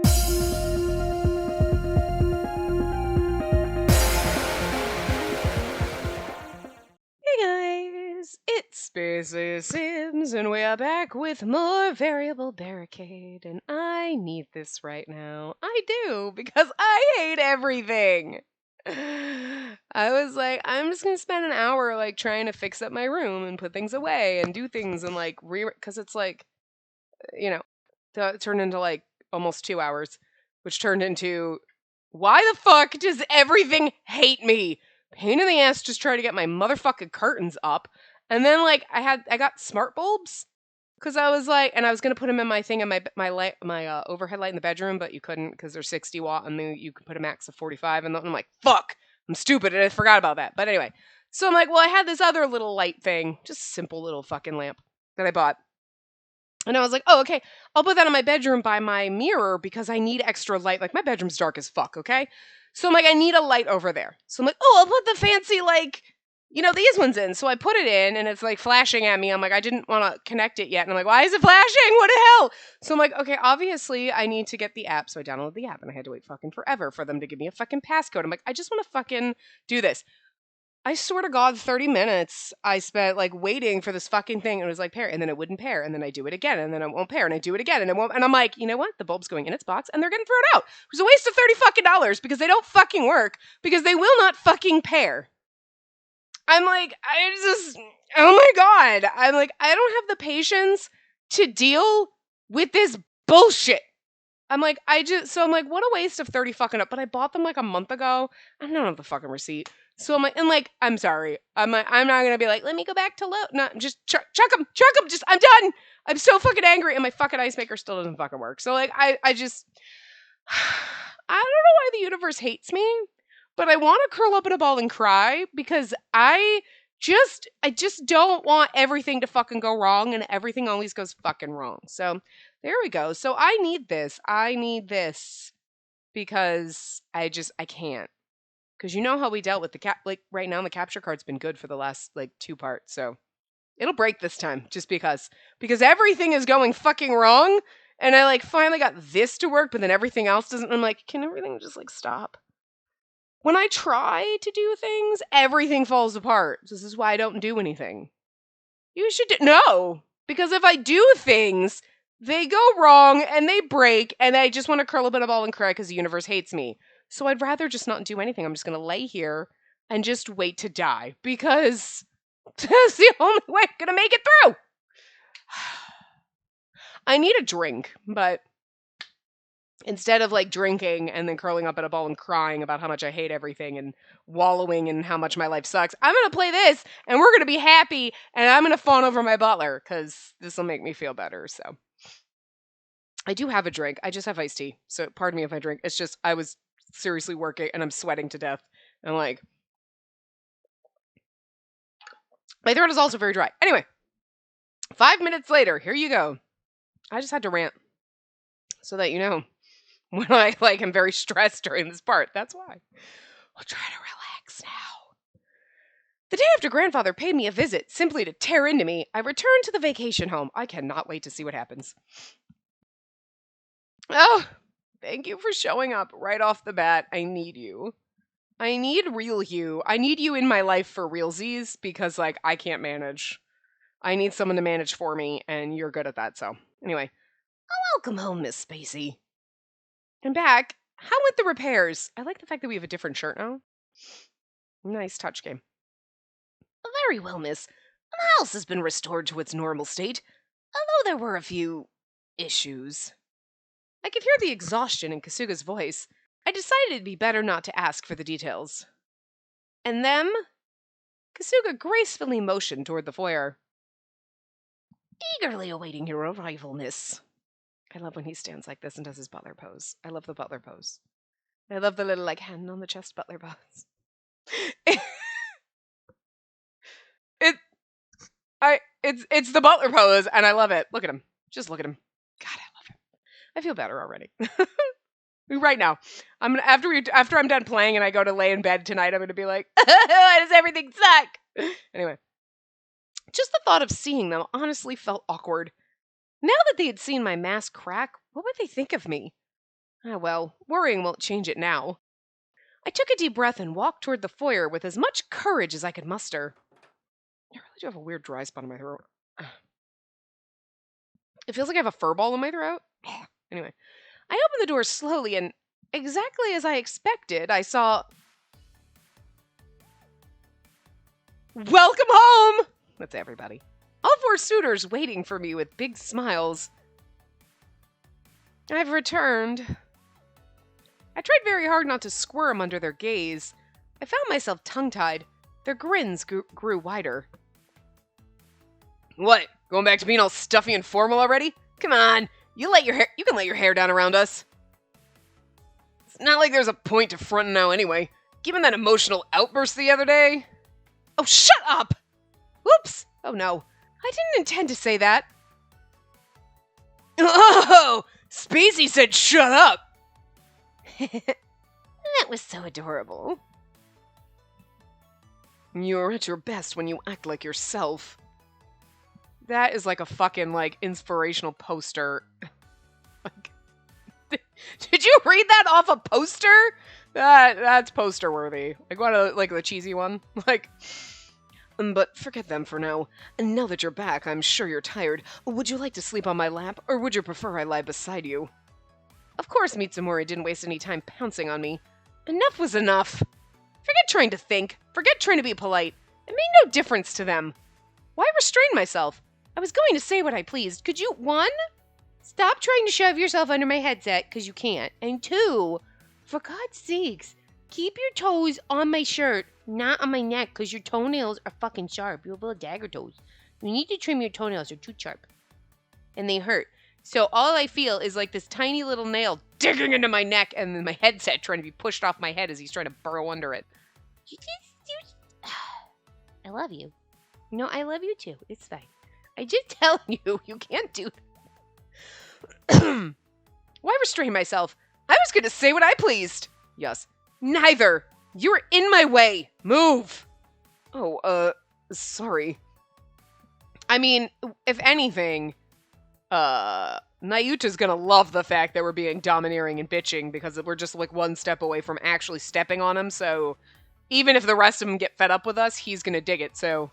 Hey guys, it's Spacey Sims, and we are back with more variable barricade, and I need this right now. I do, because I hate everything. I was like, I'm just gonna spend an hour like trying to fix up my room and put things away and do things and like because it's like, you know, it turned into like almost 2 hours, which turned into why the fuck does everything hate me? Pain in the ass just trying to get my motherfucking curtains up. And then like I got smart bulbs because I was like, and I was gonna put them in my thing in my light my overhead light in the bedroom, but you couldn't because they're 60 watt and then you can put a max of 45. And then I'm like, fuck, I'm stupid and I forgot about that. But anyway, so I'm like, well, I had this other little light thing, just simple little fucking lamp that I bought. And I was like, oh, okay, I'll put that in my bedroom by my mirror because I need extra light. Like, my bedroom's dark as fuck, okay? So I'm like, I need a light over there. So I'm like, oh, I'll put the fancy, like, these ones in. So I put it in and it's like flashing at me. I'm like, I didn't want to connect it yet. And I'm like, why is it flashing? What the hell? So I'm like, okay, obviously I need to get the app. So I downloaded the app and I had to wait fucking forever for them to give me a fucking passcode. I'm like, I just want to fucking do this. I swear to God, 30 minutes I spent like waiting for this fucking thing. And it was like pair, and then it wouldn't pair, and then I do it again, and then it won't pair, and I do it again, and it won't. And I'm like, you know what? The bulb's going in its box, and they're getting thrown out. It was a waste of $30 because they don't fucking work because they will not fucking pair. I'm like, oh my God. I'm like, I don't have the patience to deal with this bullshit. I'm like, I'm like, what a waste of 30 fucking up. But I bought them like a month ago. I don't have the fucking receipt. So I'm like, and like, I'm sorry. I'm like, I'm not gonna be like, let me go back to low. No, just chuck them. Just, I'm done. I'm so fucking angry. And my fucking ice maker still doesn't fucking work. So like, I just, I don't know why the universe hates me, but I want to curl up in a ball and cry because I just don't want everything to fucking go wrong, and everything always goes fucking wrong. So there we go. So I need this. I need this because I can't. Because you know how we dealt with the like right now the capture card's been good for the last like 2 parts. So it'll break this time just because everything is going fucking wrong, and I like finally got this to work, but then everything else doesn't. I'm like, can everything just like stop? When I try to do things, everything falls apart. This is why I don't do anything. You should no, because if I do things, they go wrong and they break, and I just want to curl up in a ball and cry because the universe hates me. So I'd rather just not do anything. I'm just gonna lay here and just wait to die because that's the only way I'm gonna make it through. I need a drink, but instead of like drinking and then curling up in a ball and crying about how much I hate everything and wallowing in how much my life sucks, I'm gonna play this and we're gonna be happy, and I'm gonna fawn over my butler because this will make me feel better. So I do have a drink. I just have iced tea. So pardon me if I drink. It's just I was seriously working and I'm sweating to death. And like my throat is also very dry. Anyway, 5 minutes later, here you go. I just had to rant so that you know when I like am very stressed during this part. That's why. We'll try to relax now. The day after grandfather paid me a visit simply to tear into me, I returned to the vacation home. I cannot wait to see what happens. Oh, thank you for showing up right off the bat. I need you. I need real you. I need you in my life for realsies because, like, I can't manage. I need someone to manage for me, and you're good at that, so. Anyway. Welcome home, Miss Spacey. I'm back. How went the repairs? I like the fact that we have a different shirt now. Nice touch game. Very well, miss. The house has been restored to its normal state, although there were a few issues. I could hear the exhaustion in Kasuga's voice. I decided it'd be better not to ask for the details. And them? Kasuga gracefully motioned toward the foyer. Eagerly awaiting your arrival, miss. I love when he stands like this and does his butler pose. I love the butler pose. I love the little, like, hand on the chest butler pose. It's the butler pose, and I love it. Look at him. Just look at him. God, I love him. I feel better already. Right now, I'm gonna after I'm done playing and I go to lay in bed tonight, I'm gonna be like, why does everything suck? Anyway, just the thought of seeing them honestly felt awkward. Now that they had seen my mask crack, what would they think of me? Ah, well, worrying won't change it now. I took a deep breath and walked toward the foyer with as much courage as I could muster. I really do have a weird dry spot in my throat. It feels like I have a fur ball in my throat. Anyway, I opened the door slowly, and exactly as I expected, I saw... Welcome home! That's everybody. All 4 suitors waiting for me with big smiles. I've returned. I tried very hard not to squirm under their gaze. I found myself tongue-tied. Their grins grew wider. What? Going back to being all stuffy and formal already? Come on, you can let your hair down around us. It's not like there's a point to fronting now anyway. Given that emotional outburst the other day. Oh, shut up! Whoops! Oh no, I didn't intend to say that. Oh, Spacey said shut up! That was so adorable. You're at your best when you act like yourself. That is like a fucking, like, inspirational poster. Did you read that off a poster? That's poster worthy. Like, what, like the cheesy one? Like, but forget them for now. And now that you're back, I'm sure you're tired. Would you like to sleep on my lap, or would you prefer I lie beside you? Of course Mitsumori didn't waste any time pouncing on me. Enough was enough. Forget trying to think. Forget trying to be polite. It made no difference to them. Why restrain myself? I was going to say what I pleased. Could you, 1, stop trying to shove yourself under my headset, because you can't. And 2, for God's sakes, keep your toes on my shirt, not on my neck, because your toenails are fucking sharp. You have little dagger toes. You need to trim your toenails. They're too sharp. And they hurt. So all I feel is like this tiny little nail digging into my neck and then my headset trying to be pushed off my head as he's trying to burrow under it. I love you. No, I love you too. It's fine. I just tell you, you can't do that. Why restrain myself? I was going to say what I pleased. Yes. Neither. You're in my way. Move. Oh, sorry. I mean, if anything, Nayuta's gonna love the fact that we're being domineering and bitching because we're just like one step away from actually stepping on him, so even if the rest of them get fed up with us, he's gonna dig it, so...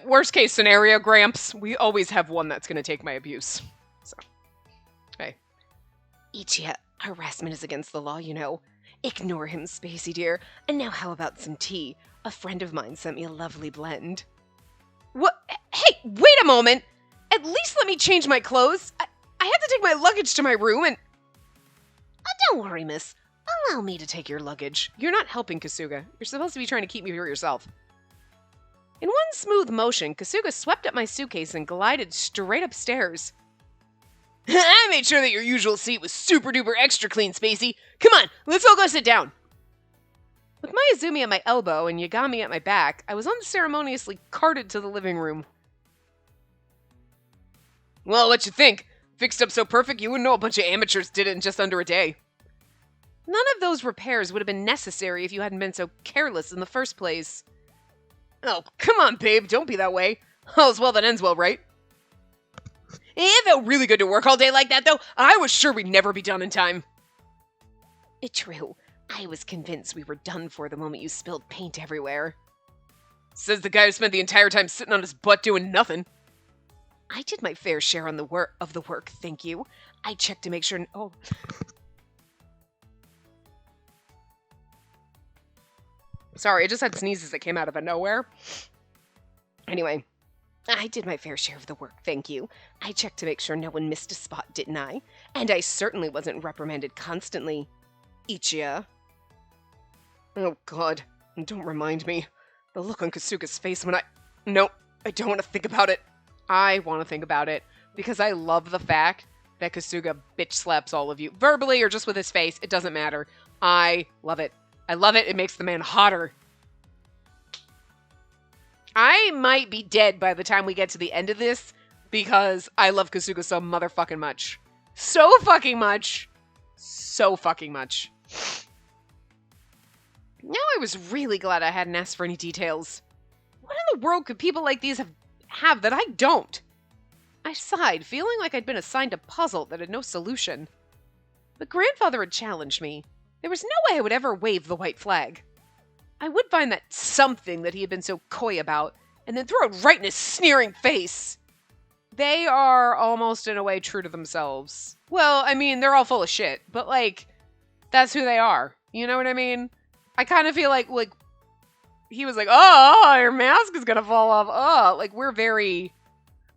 worst case scenario, Gramps, we always have one that's gonna take my abuse. So, hey. Ichiya, harassment is against the law, you know. Ignore him, Spacey dear. And now how about some tea? A friend of mine sent me a lovely blend. What? Hey, wait a moment! At least let me change my clothes. I had to take my luggage to my room and... don't worry, miss. Allow me to take your luggage. You're not helping, Kasuga. You're supposed to be trying to keep me for yourself. In one smooth motion, Kasuga swept up my suitcase and glided straight upstairs. I made sure that your usual seat was super duper extra clean, Spacey. Come on, let's all go sit down. With Mayuzumi at my elbow and Yagami at my back, I was unceremoniously carted to the living room. Well, what you think? Fixed up so perfect you wouldn't know a bunch of amateurs did it in just under a day. None of those repairs would have been necessary if you hadn't been so careless in the first place. Oh, come on, babe, don't be that way. All's well that ends well, right? It felt really good to work all day like that, though. I was sure we'd never be done in time. True. I was convinced we were done for the moment you spilled paint everywhere. Says the guy who spent the entire time sitting on his butt doing nothing. I did my fair share on the work, thank you. I checked to make sure... Oh. Sorry, I just had sneezes that came out of nowhere. Anyway, I did my fair share of the work, thank you. I checked to make sure no one missed a spot, didn't I? And I certainly wasn't reprimanded constantly. Ichiya. Oh, God. Don't remind me. The look on Kasuga's face when I... No, I don't want to think about it. I want to think about it, because I love the fact that Kasuga bitch slaps all of you. Verbally or just with his face, it doesn't matter. I love it. I love it. It makes the man hotter. I might be dead by the time we get to the end of this, because I love Kasuga so motherfucking much. So fucking much. So fucking much. Now I was really glad I hadn't asked for any details. What in the world could people like these have that I don't? I sighed, feeling like I'd been assigned a puzzle that had no solution. But grandfather had challenged me. There was no way I would ever wave the white flag. I would find that something that he had been so coy about, and then throw it right in his sneering face. They are almost in a way true to themselves. Well, I mean, they're all full of shit, but like, that's who they are. You know what I mean? I kind of feel like he was like, oh, your mask is gonna fall off. Oh, like we're very,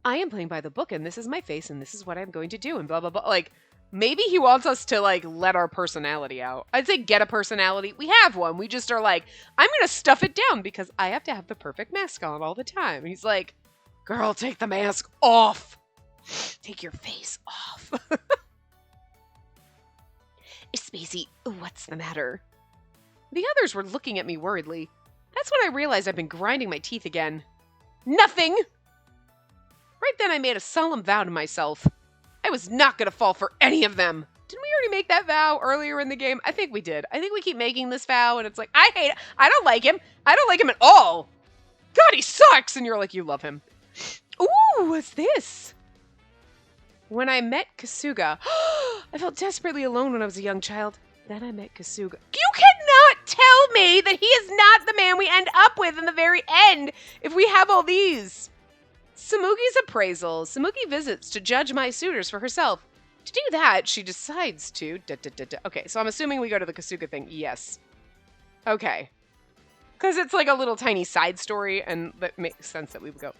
I am playing by the book and this is my face and this is what I'm going to do and blah, blah, blah. Like, maybe he wants us to like let our personality out. I'd say get a personality. We have one. We just are like, I'm gonna stuff it down because I have to have the perfect mask on all the time. And he's like, girl, take the mask off. Take your face off. Spacey, what's the matter? The others were looking at me worriedly. That's when I realized I've been grinding my teeth again. Nothing! Right then I made a solemn vow to myself. I was not going to fall for any of them. Didn't we already make that vow earlier in the game? I think we did. I think we keep making this vow and it's like, I hate it. I don't like him. I don't like him at all. God, he sucks! And you're like, you love him. Ooh, what's this? When I met Kasuga, I felt desperately alone when I was a young child. Then I met Kasuga. You cannot tell me that he is not the man we end up with in the very end if we have all these. Samuki's appraisal. Samuki visits to judge my suitors for herself. To do that, she decides to... Okay, so I'm assuming we go to the Kasuga thing. Yes. Okay. Because it's like a little tiny side story, and that makes sense that we would go.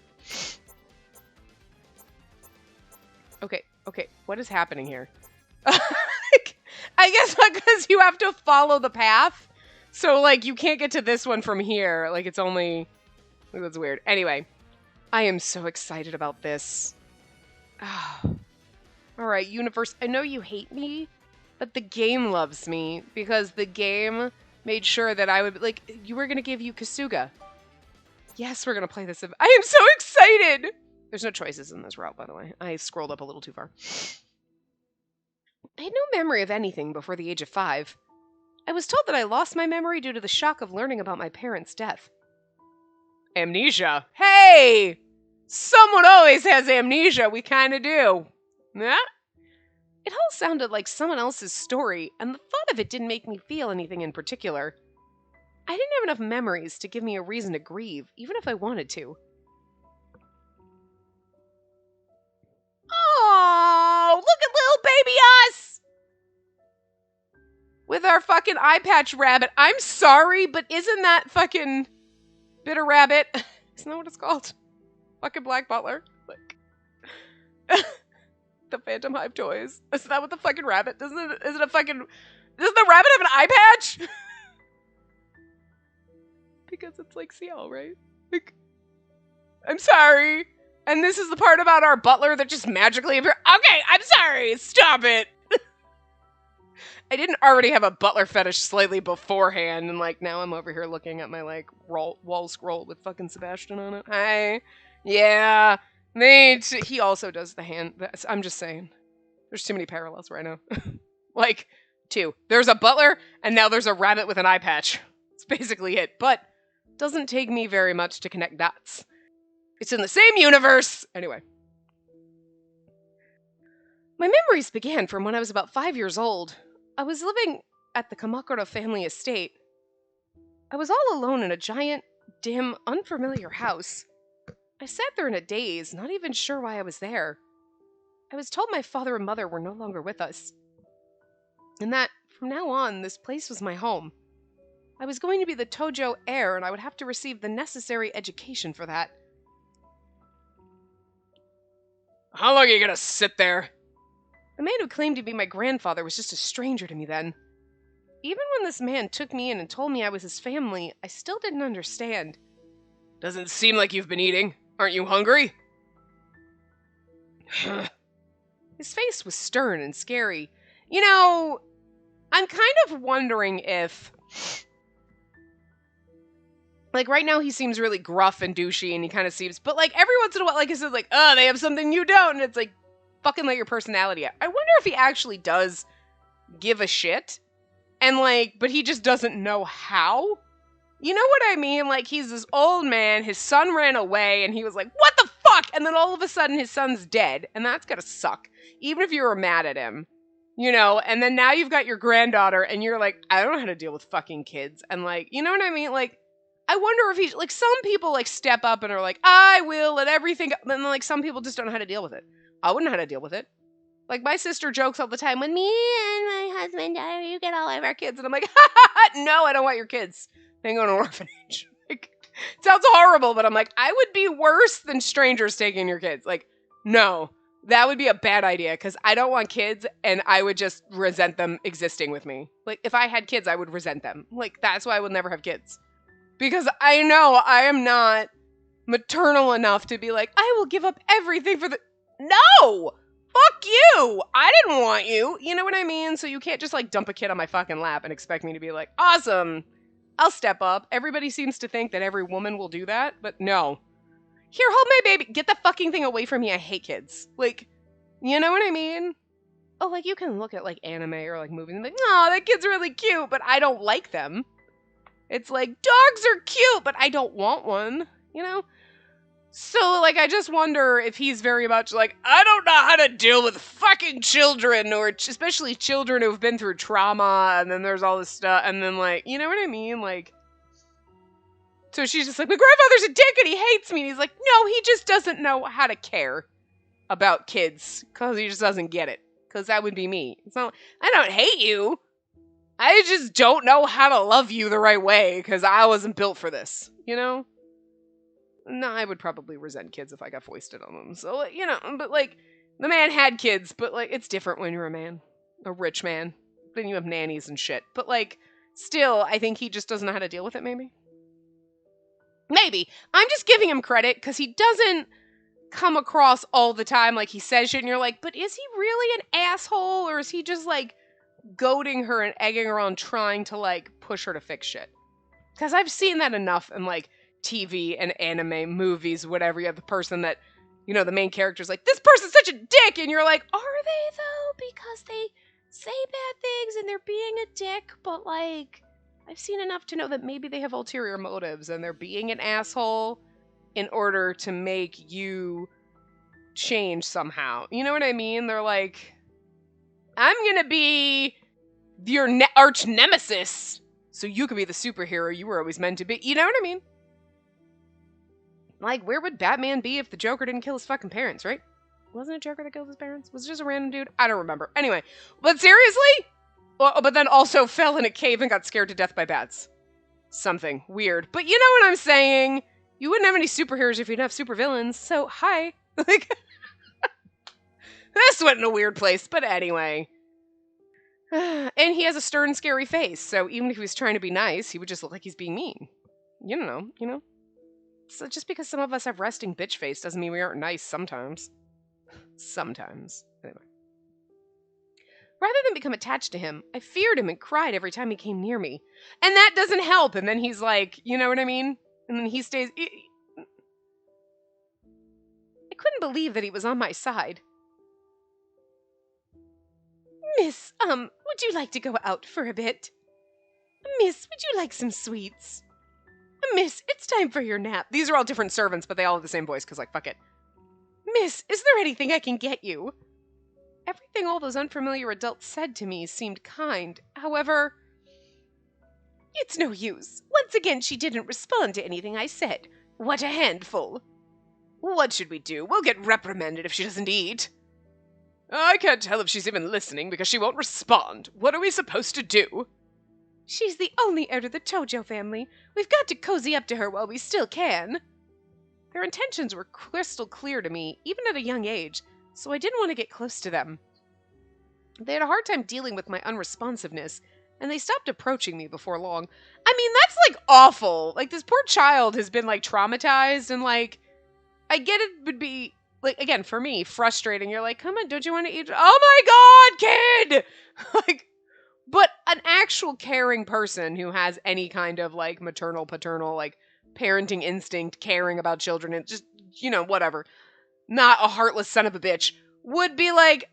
Okay, what is happening here? I guess because you have to follow the path. So, like, you can't get to this one from here. Like, it's only... That's weird. Anyway, I am so excited about this. Oh. Alright, universe, I know you hate me, but the game loves me. Because the game made sure that I would... Like, you were going to give you Kasuga. Yes, we're going to play this. I am so excited! There's no choices in this route, by the way. I scrolled up a little too far. I had no memory of anything before the age of 5. I was told that I lost my memory due to the shock of learning about my parents' death. Amnesia? Hey! Someone always has amnesia. We kind of do. Yeah? It all sounded like someone else's story, and the thought of it didn't make me feel anything in particular. I didn't have enough memories to give me a reason to grieve, even if I wanted to. Oh, look at little baby us! With our fucking eye patch rabbit. I'm sorry, but isn't that fucking bitter rabbit? Isn't that what it's called? Fucking Black Butler? Like, the Phantom Hive toys. Is that what the fucking rabbit? Doesn't the rabbit have an eye patch? Because it's like CL, right? Like, I'm sorry. And this is the part about our butler that just magically appeared. Okay, I'm sorry. Stop it. I didn't already have a butler fetish slightly beforehand, and like now I'm over here looking at my like wall scroll with fucking Sebastian on it. Hi. Yeah. He also does the hand. I'm just saying. There's too many parallels right now. Like, 2. There's a butler, and now there's a rabbit with an eye patch. It's basically it. But doesn't take me very much to connect dots. It's in the same universe! Anyway. My memories began from when I was about 5 years old. I was living at the Kamakura family estate. I was all alone in a giant, dim, unfamiliar house. I sat there in a daze, not even sure why I was there. I was told my father and mother were no longer with us. And that, from now on, this place was my home. I was going to be the Tojo heir, and I would have to receive the necessary education for that. How long are you gonna sit there? The man who claimed to be my grandfather was just a stranger to me then. Even when this man took me in and told me I was his family, I still didn't understand. Doesn't seem like you've been eating. Aren't you hungry? His face was stern and scary. You know, I'm kind of wondering if... Like, right now he seems really gruff and douchey, and he kind of seems... But, like, every once in a while, like I said, like, oh, they have something you don't, and it's like, fucking let your personality out. I wonder if he actually does give a shit, and, like, but he just doesn't know how? You know what I mean? Like, he's this old man, his son ran away, and he was like, what the fuck? And then all of a sudden his son's dead, and that's gotta suck. Even if you were mad at him. You know, and then now you've got your granddaughter and you're like, I don't know how to deal with fucking kids. And like, you know what I mean? Like, I wonder if he's like, some people like step up and are like, I will and everything. And then like some people just don't know how to deal with it. I wouldn't know how to deal with it. Like my sister jokes all the time, when me and my husband die, you get all of our kids. And I'm like, no, I don't want your kids. They go to an orphanage. Like, it sounds horrible, but I'm like, I would be worse than strangers taking your kids. Like, no, that would be a bad idea because I don't want kids and I would just resent them existing with me. Like, if I had kids, I would resent them. Like, that's why I would never have kids. Because I know I am not maternal enough to be like, I will give up everything for the... No! Fuck you! I didn't want you. You know what I mean? So you can't just like dump a kid on my fucking lap and expect me to be like, awesome, I'll step up. Everybody seems to think that every woman will do that, but no. Here, hold my baby. Get the fucking thing away from me. I hate kids. Like, you know what I mean? Oh, like you can look at like anime or like movies and be like, oh, that kid's really cute, but I don't like them. It's like, dogs are cute, but I don't want one, you know? So, like, I just wonder if he's very much like, I don't know how to deal with fucking children, or especially children who've been through trauma, and then there's all this stuff, and then, like, you know what I mean? Like, so she's just like, my grandfather's a dick and he hates me, and he's like, no, he just doesn't know how to care about kids, because he just doesn't get it, because that would be me. It's not, I don't hate you, I just don't know how to love you the right way, because I wasn't built for this, you know? No, I would probably resent kids if I got foisted on them. So, you know, but like, the man had kids, but like, it's different when you're a man. A rich man. Then you have nannies and shit. But like, still, I think he just doesn't know how to deal with it, maybe? Maybe. I'm just giving him credit, because he doesn't come across all the time like he says shit, and you're like, but is he really an asshole, or is he just like, goading her and egging her on trying to like, push her to fix shit? Because I've seen that enough in like, TV and anime, movies, whatever. You have the person that, you know, the main character's like, this person's such a dick, and you're like, are they though? Because they say bad things and they're being a dick, but like, I've seen enough to know that maybe they have ulterior motives and they're being an asshole in order to make you change somehow. You know what I mean? They're like, I'm gonna be your arch nemesis so you can be the superhero you were always meant to be. You know what I mean? Like, where would Batman be if the Joker didn't kill his fucking parents, right? Wasn't it Joker that killed his parents? Was it just a random dude? I don't remember. Anyway, but seriously? Well, but then also fell in a cave and got scared to death by bats. Something weird. But you know what I'm saying? You wouldn't have any superheroes if you didn't have supervillains, so hi. Like, this went in a weird place, but anyway. And he has a stern, scary face, so even if he was trying to be nice, he would just look like he's being mean. You don't know. So just because some of us have resting bitch face doesn't mean we aren't nice sometimes. Sometimes. Anyway. Rather than become attached to him, I feared him and cried every time he came near me. And that doesn't help. And then he's like, you know what I mean? And then he stays... I couldn't believe that he was on my side. Miss, would you like to go out for a bit? Miss, would you like some sweets? Miss, it's time for your nap. These are all different servants, but they all have the same voice, because, like, fuck it. Miss, is there anything I can get you? Everything all those unfamiliar adults said to me seemed kind. However, it's no use. Once again, she didn't respond to anything I said. What a handful. What should we do? We'll get reprimanded if she doesn't eat. I can't tell if she's even listening because she won't respond. What are we supposed to do? She's the only heir to the Tojo family. We've got to cozy up to her while we still can. Their intentions were crystal clear to me, even at a young age, so I didn't want to get close to them. They had a hard time dealing with my unresponsiveness, and they stopped approaching me before long. I mean, that's, like, awful. Like, this poor child has been, like, traumatized, and, like, I get it would be, like, again, for me, frustrating. You're like, come on, don't you want to eat? Oh my god, kid! Like, but an actual caring person who has any kind of, like, maternal, paternal, like, parenting instinct, caring about children, and just, you know, whatever. Not a heartless son of a bitch. Would be like,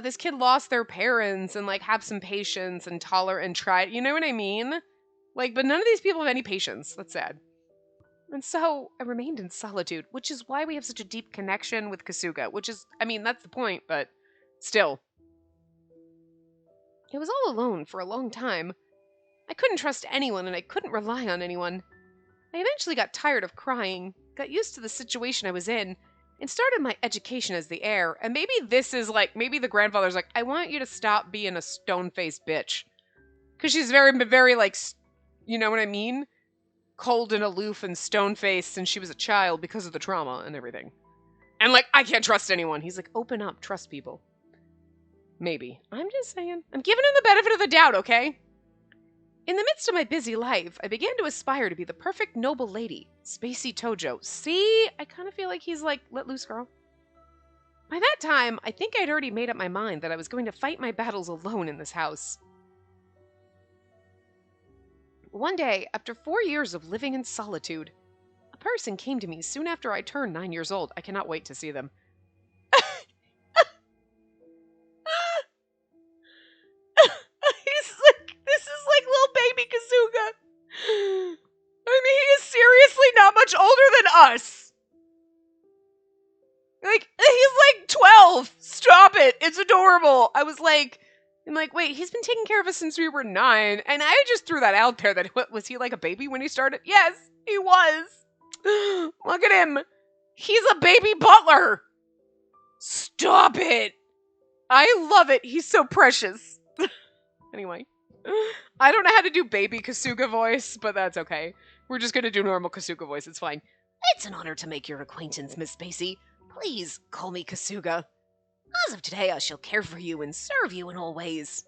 this kid lost their parents, and, like, have some patience and tolerate and try. You know what I mean? Like, but none of these people have any patience. That's sad. And so I remained in solitude, which is why we have such a deep connection with Kasuga, which is, I mean, that's the point, but still. I was all alone for a long time. I couldn't trust anyone and I couldn't rely on anyone. I eventually got tired of crying, got used to the situation I was in, and started my education as the heir. And maybe this is like, maybe the grandfather's like, I want you to stop being a stone-faced bitch. Because she's very, very like, you know what I mean? Cold and aloof and stone-faced since she was a child because of the trauma and everything. And like, I can't trust anyone. He's like, open up, trust people. Maybe. I'm just saying. I'm giving him the benefit of the doubt, okay? In the midst of my busy life, I began to aspire to be the perfect noble lady, Spacey Tojo. See? I kind of feel like he's like, let loose, girl. By that time, I think I'd already made up my mind that I was going to fight my battles alone in this house. One day, after 4 years of living in solitude, a person came to me soon after I turned 9 years old. I cannot wait to see them. This is like little baby Kasuga. I mean, he is seriously not much older than us. Like, he's like 12. Stop it. It's adorable. I'm like, wait, he's been taking care of us since we were 9. And I just threw that out there that, what, was he like a baby when he started? Yes, he was. Look at him. He's a baby butler. Stop it. I love it. He's so precious. Anyway. I don't know how to do baby Kasuga voice, but that's okay. We're just gonna do normal Kasuga voice. It's fine. It's an honor to make your acquaintance, Miss Spacey. Please call me Kasuga. As of today, I shall care for you and serve you in all ways.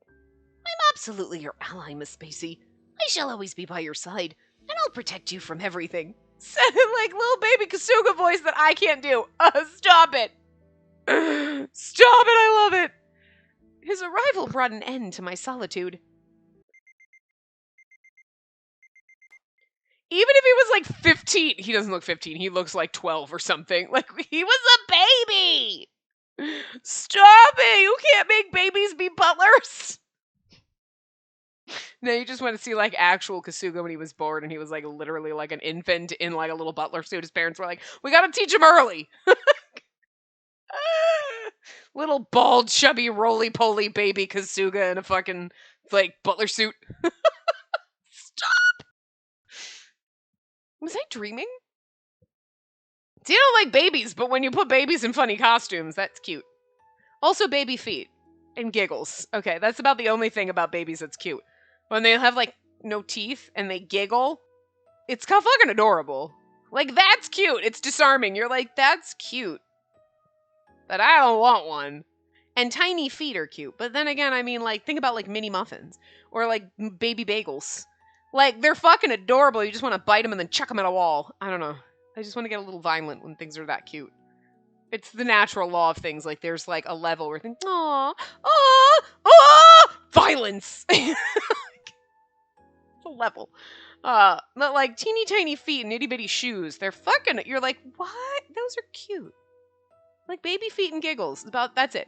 I'm absolutely your ally, Miss Spacey. I shall always be by your side, and I'll protect you from everything. Sounded like little baby Kasuga voice that I can't do. Stop it. Stop it, I love it. His arrival brought an end to my solitude. Even if he was like 15, he doesn't look 15, he looks like 12 or something. Like, he was a baby! Stop it! You can't make babies be butlers! No, you just want to see like actual Kasuga when he was born and he was like literally like an infant in like a little butler suit. His parents were like, we gotta teach him early! Little bald, chubby, roly-poly baby Kasuga in a fucking, like, butler suit. Stop! Was I dreaming? See, I don't like babies, but when you put babies in funny costumes, that's cute. Also, baby feet. And giggles. Okay, that's about the only thing about babies that's cute. When they have, like, no teeth and they giggle, it's fucking adorable. Like, that's cute. It's disarming. You're like, that's cute. But I don't want one. And tiny feet are cute. But then again, I mean, like, think about, like, mini muffins. Or, like, baby bagels. Like, they're fucking adorable. You just want to bite them and then chuck them at a wall. I don't know. I just want to get a little violent when things are that cute. It's the natural law of things. Like, there's, like, a level where things, aw, aw, aw, violence. It's a level. But, like, teeny tiny feet and itty bitty shoes. They're fucking, you're like, what? Those are cute. Like, baby feet and giggles. That's it.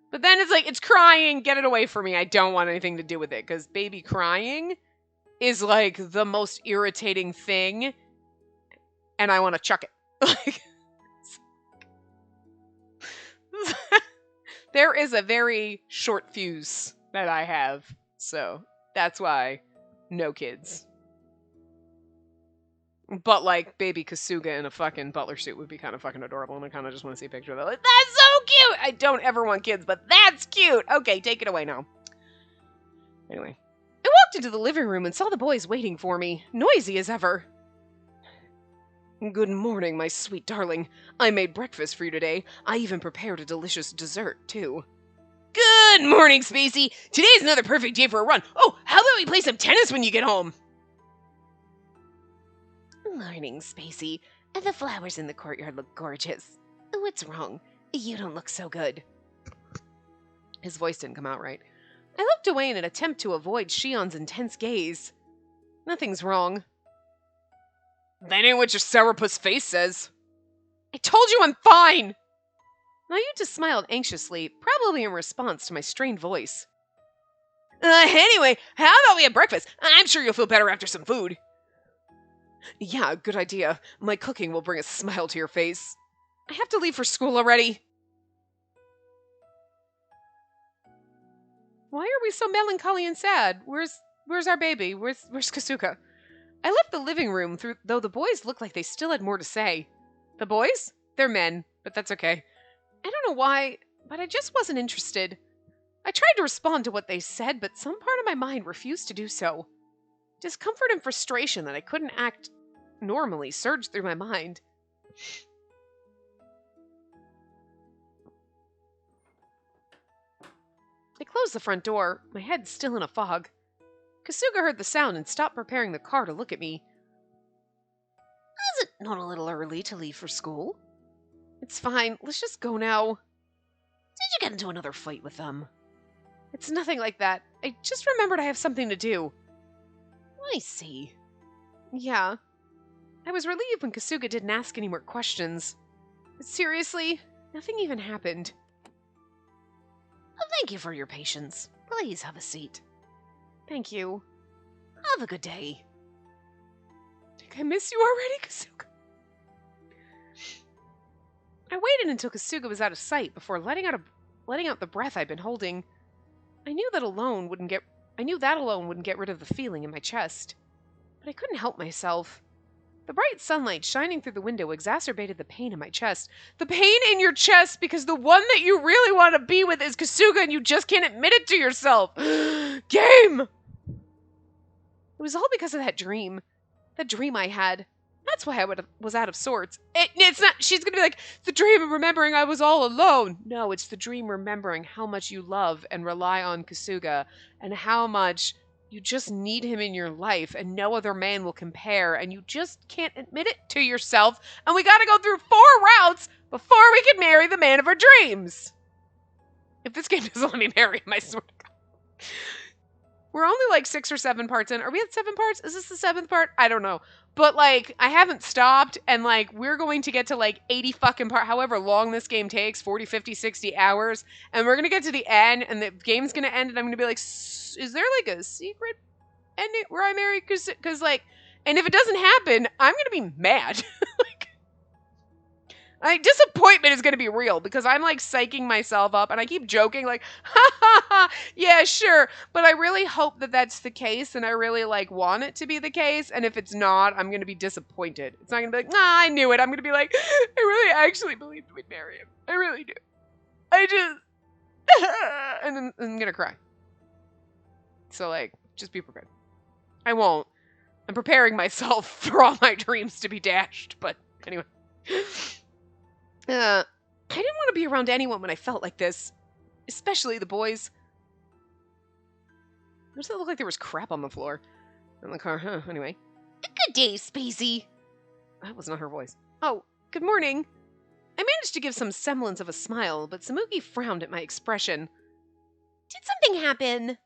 But then it's like, it's crying, get it away from me. I don't want anything to do with it. Because baby crying is, like, the most irritating thing. And I want to chuck it. Like, there is a very short fuse that I have. So, that's why no kids. But, like, baby Kasuga in a fucking butler suit would be kind of fucking adorable, and I kind of just want to see a picture of that. Like, that's so cute! I don't ever want kids, but that's cute! Okay, take it away now. Anyway. I walked into the living room and saw the boys waiting for me, noisy as ever. Good morning, my sweet darling. I made breakfast for you today. I even prepared a delicious dessert, too. Good morning, Spacey! Today's another perfect day for a run. Oh, how about we play some tennis when you get home? Morning, Spacey. The flowers in the courtyard look gorgeous. What's wrong? You don't look so good. His voice didn't come out right. I looked away in an attempt to avoid Shion's intense gaze. Nothing's wrong. That ain't what your sourpuss face says. I told you I'm fine! Mayuta smiled anxiously, probably in response to my strained voice. Anyway, how about we have breakfast? I'm sure you'll feel better after some food. Yeah, good idea. My cooking will bring a smile to your face. I have to leave for school already. Why are we so melancholy and sad? Where's our baby? Where's Kasuga? I left the living room, though the boys looked like they still had more to say. The boys? They're men, but that's okay. I don't know why, but I just wasn't interested. I tried to respond to what they said, but some part of my mind refused to do so. Discomfort and frustration that I couldn't act normally surged through my mind. I closed the front door, my head still in a fog. Kasuga heard the sound and stopped preparing the car to look at me. Is it not a little early to leave for school? It's fine, let's just go now. Did you get into another fight with them? It's nothing like that. I just remembered I have something to do. I see. Yeah. I was relieved when Kasuga didn't ask any more questions. But seriously, nothing even happened. Thank you for your patience. Please have a seat. Thank you. Have a good day. Think I miss you already, Kasuga? I waited until Kasuga was out of sight before letting out the breath I'd been holding. I knew that alone wouldn't get rid of the feeling in my chest. But I couldn't help myself. The bright sunlight shining through the window exacerbated the pain in my chest. The pain in your chest because the one that you really want to be with is Kasuga and you just can't admit it to yourself. Game! It was all because of that dream. That dream I had. That's why I was out of sorts. It's not, she's gonna be like, the dream of remembering I was all alone. No, it's the dream remembering how much you love and rely on Kasuga and how much you just need him in your life and no other man will compare and you just can't admit it to yourself and we gotta go through 4 routes before we can marry the man of our dreams. If this game doesn't let me marry him, I swear to God. We're only like 6 or 7 parts in. Are we at 7 parts? Is this the 7th part? I don't know. But like, I haven't stopped and like, we're going to get to like 80 fucking part, however long this game takes, 40, 50, 60 hours. And we're going to get to the end and the game's going to end and I'm going to be like, is there like a secret ending where I marry? Cause like, and if it doesn't happen, I'm going to be mad. Disappointment is going to be real because I'm like psyching myself up and I keep joking like, ha ha ha, yeah, sure. But I really hope that that's the case and I really like want it to be the case. And if it's not, I'm going to be disappointed. It's not going to be like, nah, I knew it. I'm going to be like, I really actually believed we'd marry him. I really do. I just, and then I'm going to cry. So like, just be prepared. I won't. I'm preparing myself for all my dreams to be dashed. But anyway. I didn't want to be around anyone when I felt like this. Especially the boys. Does it look like there was crap on the floor? In the car, huh? Anyway. Good day, Spacey. That was not her voice. Oh, good morning. I managed to give some semblance of a smile, but Samuki frowned at my expression. Did something happen?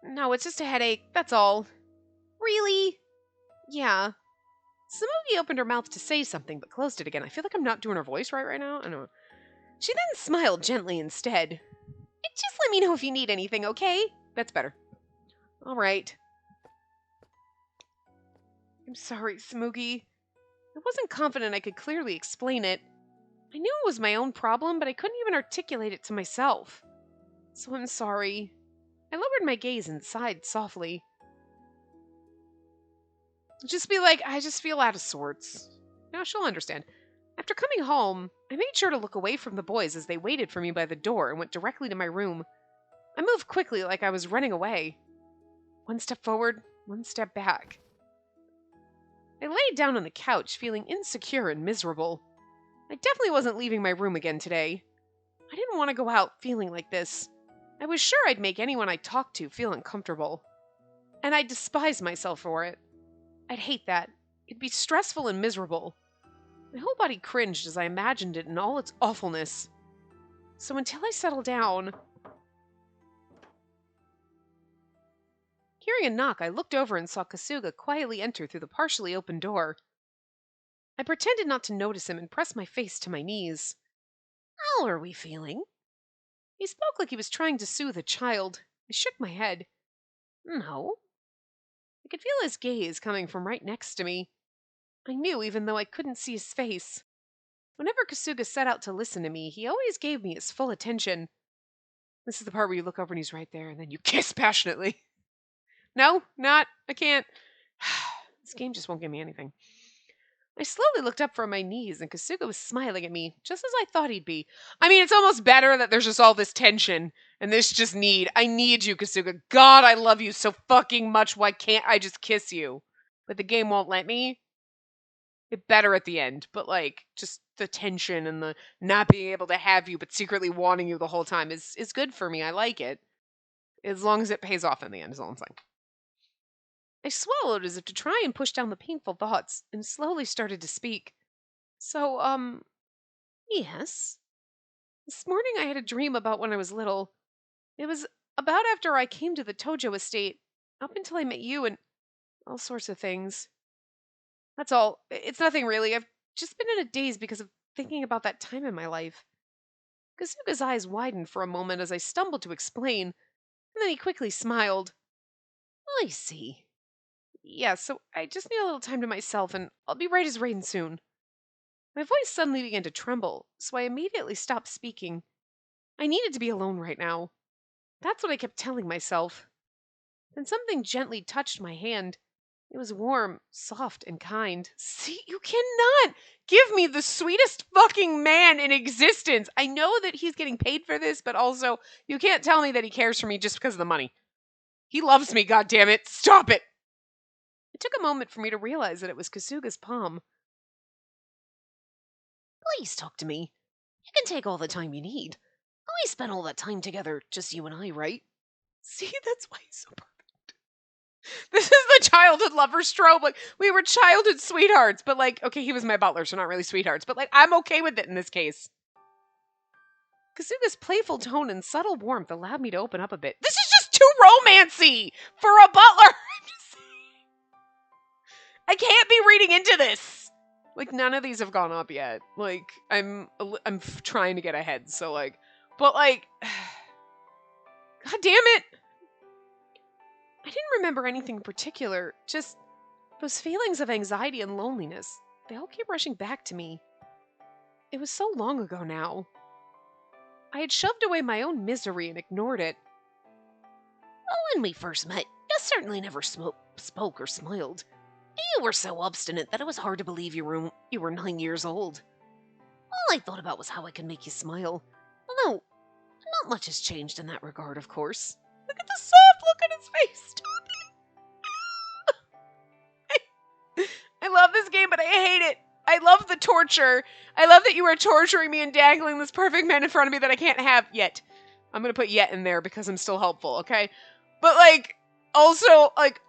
No, it's just a headache, that's all. Really? Yeah. Samuki opened her mouth to say something, but closed it again. I feel like I'm not doing her voice right now. I don't know. She then smiled gently instead. Just let me know if you need anything, okay? That's better. All right. I'm sorry, Samuki. I wasn't confident I could clearly explain it. I knew it was my own problem, but I couldn't even articulate it to myself. So I'm sorry. I lowered my gaze and sighed softly. Just be like, I just feel out of sorts. Now she'll understand. After coming home, I made sure to look away from the boys as they waited for me by the door and went directly to my room. I moved quickly like I was running away. 1 step forward, 1 step back. I laid down on the couch, feeling insecure and miserable. I definitely wasn't leaving my room again today. I didn't want to go out feeling like this. I was sure I'd make anyone I talked to feel uncomfortable. And I'd despise myself for it. I'd hate that. It'd be stressful and miserable. My whole body cringed as I imagined it in all its awfulness. So until I settled down... Hearing a knock, I looked over and saw Kasuga quietly enter through the partially open door. I pretended not to notice him and pressed my face to my knees. How are we feeling? He spoke like he was trying to soothe a child. I shook my head. No. I could feel his gaze coming from right next to me. I knew even though I couldn't see his face. Whenever Kasuga set out to listen to me, he always gave me his full attention. This is the part where you look over and he's right there, and then you kiss passionately. No, not. I can't. This game just won't give me anything. I slowly looked up from my knees, and Kasuga was smiling at me, just as I thought he'd be. I mean, it's almost better that there's just all this tension and this just need. I need you, Kasuga. God, I love you so fucking much. Why can't I just kiss you? But the game won't let me. It better at the end, but like just the tension and the not being able to have you but secretly wanting you the whole time is good for me. I like it. As long as it pays off in the end, is all I'm saying. I swallowed as if to try and push down the painful thoughts and slowly started to speak. So, yes. This morning I had a dream about when I was little. It was about after I came to the Tojo estate, up until I met you and all sorts of things. That's all. It's nothing really. I've just been in a daze because of thinking about that time in my life. Kazuga's eyes widened for a moment as I stumbled to explain, and then he quickly smiled. I see. Yeah, so I just need a little time to myself, and I'll be right as rain soon. My voice suddenly began to tremble, so I immediately stopped speaking. I needed to be alone right now. That's what I kept telling myself. Then something gently touched my hand. It was warm, soft, and kind. See, you cannot give me the sweetest fucking man in existence. I know that he's getting paid for this, but also, you can't tell me that he cares for me just because of the money. He loves me, goddammit. Stop it! It took a moment for me to realize that it was Kasuga's palm. Please talk to me. You can take all the time you need. We spent all that time together, just you and I, right? See, that's why he's so perfect. This is the childhood lovers trope. Like, we were childhood sweethearts, but like, okay, he was my butler, so not really sweethearts, but like, I'm okay with it in this case. Kasuga's playful tone and subtle warmth allowed me to open up a bit. This is just too romancy for a butler! I'm just saying. I can't be reading into this! Like, none of these have gone up yet. Like, I'm trying to get ahead, so like, but like, god damn it! I didn't remember anything in particular, just those feelings of anxiety and loneliness. They all keep rushing back to me. It was so long ago now. I had shoved away my own misery and ignored it. Well, when we first met, you certainly never spoke or smiled. You were so obstinate that it was hard to believe you were 9 years old. All I thought about was how I could make you smile. Although, not much has changed in that regard, of course. Look at the soft look on his face. I love this game, but I hate it. I love the torture. I love that you are torturing me and dangling this perfect man in front of me that I can't have yet. I'm going to put yet in there because I'm still helpful, okay? But, like, also, like,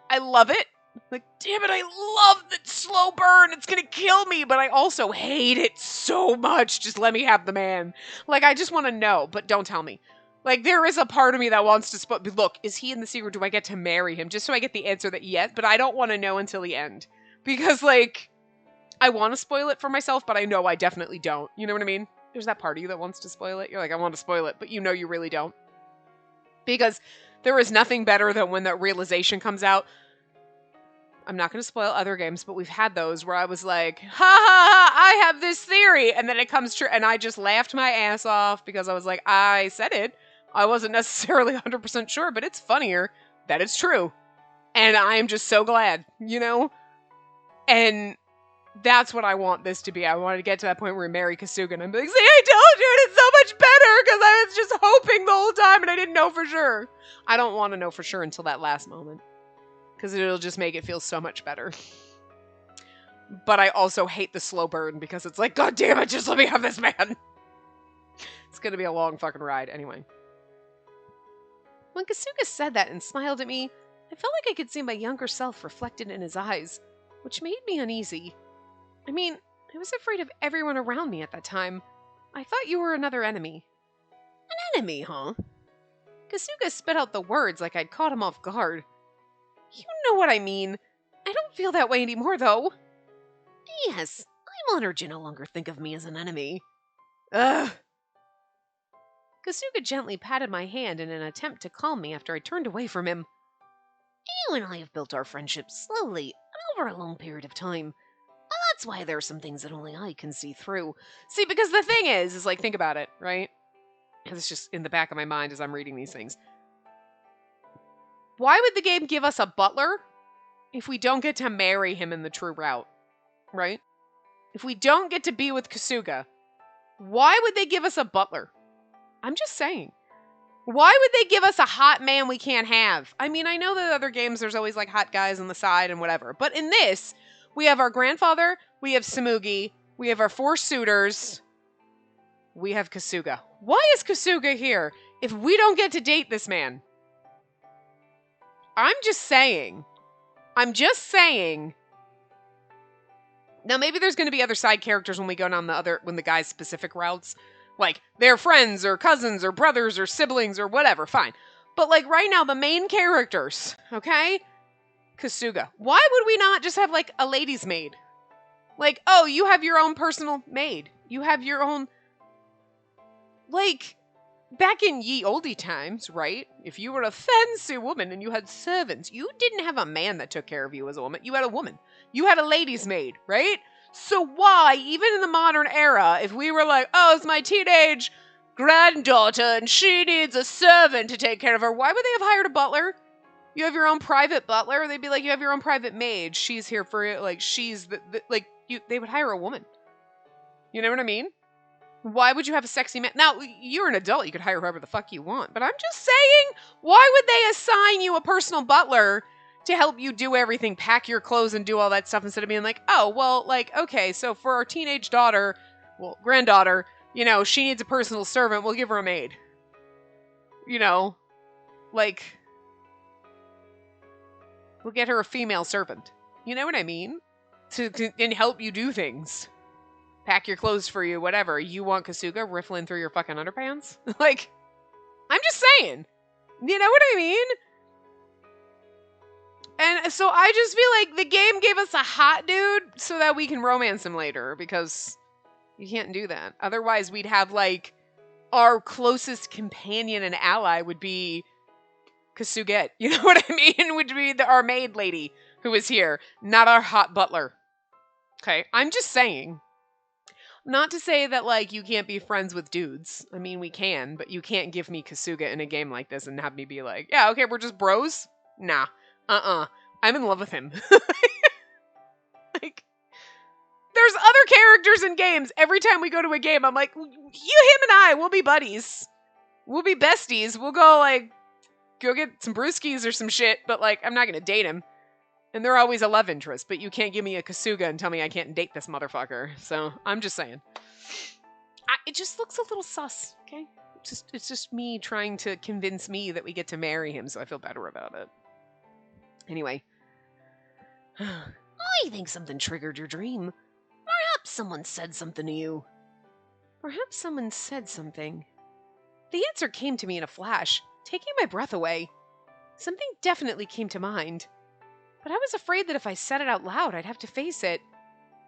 I love it. Like, damn it, I love the slow burn. It's going to kill me, but I also hate it so much. Just let me have the man. Like, I just want to know, but don't tell me. Like, there is a part of me that wants to look, is he in the secret? Do I get to marry him? Just so I get the answer that yes, but I don't want to know until the end. Because, like, I want to spoil it for myself, but I know I definitely don't. You know what I mean? There's that part of you that wants to spoil it. You're like, I want to spoil it, but you know you really don't. Because there is nothing better than when that realization comes out. I'm not going to spoil other games, but we've had those where I was like, ha ha ha, I have this theory. And then it comes true. And I just laughed my ass off because I was like, I said it. I wasn't necessarily 100% sure, but it's funnier that it's true. And I am just so glad, you know? And that's what I want this to be. I wanted to get to that point where we marry Kasuga and I'm like, see, I told you, and it's so much better because I was just hoping the whole time and I didn't know for sure. I don't want to know for sure until that last moment because it'll just make it feel so much better. But I also hate the slow burn because it's like, god damn it, just let me have this man. It's going to be a long fucking ride anyway. When Kasuga said that and smiled at me, I felt like I could see my younger self reflected in his eyes, which made me uneasy. I mean, I was afraid of everyone around me at that time. I thought you were another enemy. An enemy, huh? Kasuga spit out the words like I'd caught him off guard. You know what I mean. I don't feel that way anymore, though. Yes, I'm honored you no longer think of me as an enemy. Ugh. Kasuga gently patted my hand in an attempt to calm me after I turned away from him. You and I have built our friendship slowly and over a long period of time. That's why there are some things that only I can see through. See, because the thing is like, think about it, right? It's just in the back of my mind as I'm reading these things. Why would the game give us a butler if we don't get to marry him in the true route, right? If we don't get to be with Kasuga, why would they give us a butler? I'm just saying. Why would they give us a hot man we can't have? I mean, I know that other games there's always like hot guys on the side and whatever, but in this, we have our grandfather, we have Samuki, we have our 4 suitors, we have Kasuga. Why is Kasuga here if we don't get to date this man? I'm just saying. Now, maybe there's going to be other side characters when we go down when the guy's specific routes. Like, they're friends or cousins or brothers or siblings or whatever, fine. But, like, right now, the main characters, okay? Kasuga. Why would we not just have, like, a lady's maid? Like, oh, you have your own personal maid. You have your own... Like, back in ye olde times, right? If you were a fancy woman and you had servants, you didn't have a man that took care of you as a woman. You had a woman. You had a lady's maid, right? So why, even in the modern era, if we were like, oh, it's my teenage granddaughter and she needs a servant to take care of her, why would they have hired a butler? You have your own private butler? They'd be like, you have your own private maid. She's here for it. Like, she's they would hire a woman. You know what I mean? Why would you have a sexy man? Now, you're an adult. You could hire whoever the fuck you want. But I'm just saying, why would they assign you a personal butler to help you do everything, pack your clothes and do all that stuff instead of being like, oh, well, like, okay, so for our teenage daughter, well, granddaughter, you know, she needs a personal servant. We'll give her a maid. You know, like, we'll get her a female servant. You know what I mean? And help you do things. Pack your clothes for you, whatever. You want Kasuga riffling through your fucking underpants? Like, I'm just saying. You know what I mean? And so I just feel like the game gave us a hot dude so that we can romance him later, because you can't do that. Otherwise, we'd have, like, our closest companion and ally would be Kasuga. You know what I mean? Would be our maid lady who is here, not our hot butler. Okay, I'm just saying. Not to say that, like, you can't be friends with dudes. I mean, we can, but you can't give me Kasuga in a game like this and have me be like, yeah, okay, we're just bros? Nah. I'm in love with him. Like, there's other characters in games. Every time we go to a game, I'm like, you, him, and I, we'll be buddies. We'll be besties. We'll go, like, go get some brewskis or some shit, but, like, I'm not gonna date him. And they're always a love interest, but you can't give me a Kasuga and tell me I can't date this motherfucker. So, I'm just saying. It just looks a little sus, okay? It's just me trying to convince me that we get to marry him, so I feel better about it. Anyway. I think something triggered your dream. Perhaps someone said something to you. Perhaps someone said something. The answer came to me in a flash, taking my breath away. Something definitely came to mind. But I was afraid that if I said it out loud, I'd have to face it.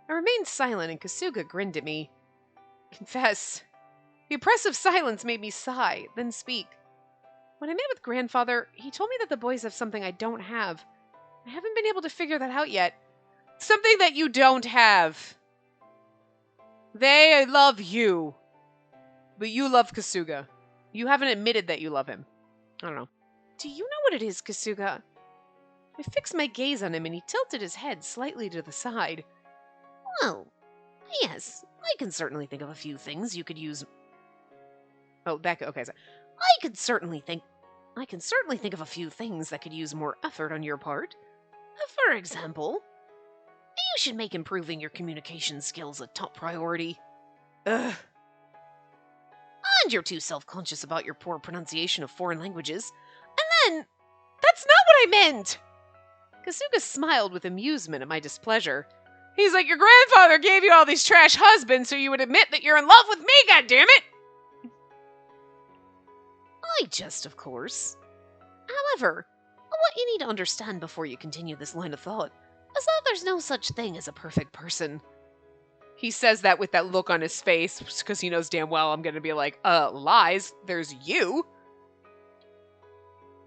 I remained silent, and Kasuga grinned at me. Confess. The oppressive silence made me sigh, then speak. When I met with Grandfather, he told me that the boys have something I don't have. I haven't been able to figure that out yet. Something that you don't have. They love you. But you love Kasuga. You haven't admitted that you love him. I don't know. Do you know what it is, Kasuga? I fixed my gaze on him and he tilted his head slightly to the side. Well, yes, I can certainly think of a few things you could use. Oh, okay. So I can certainly think of a few things that could use more effort on your part. For example, you should make improving your communication skills a top priority. Ugh. And you're too self-conscious about your poor pronunciation of foreign languages. And then, that's not what I meant! Kasuga smiled with amusement at my displeasure. He's like, your grandfather gave you all these trash husbands so you would admit that you're in love with me, goddammit! I jest, of course. However, what you need to understand before you continue this line of thought is that there's no such thing as a perfect person. He says that with that look on his face, because he knows damn well I'm gonna be like, lies, there's you.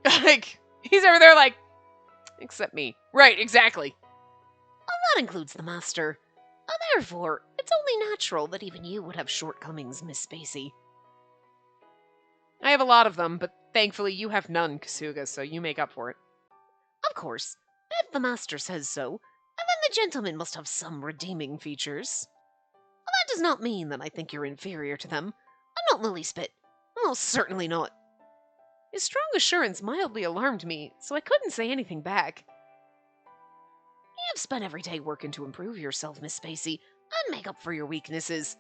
Like, he's over there like, except me. Right, exactly. And that includes the master. And therefore, it's only natural that even you would have shortcomings, Miss Spacey. have a lot of them, but thankfully you have none, Kasuga, so you make up for it. Of course, if the master says so, and then the gentleman must have some redeeming features. That does not mean that I think you're inferior to them. I'm not Lily Spit. Most certainly not. His strong assurance mildly alarmed me, so I couldn't say anything back. You have spent every day working to improve yourself, Miss Spacey, and make up for your weaknesses.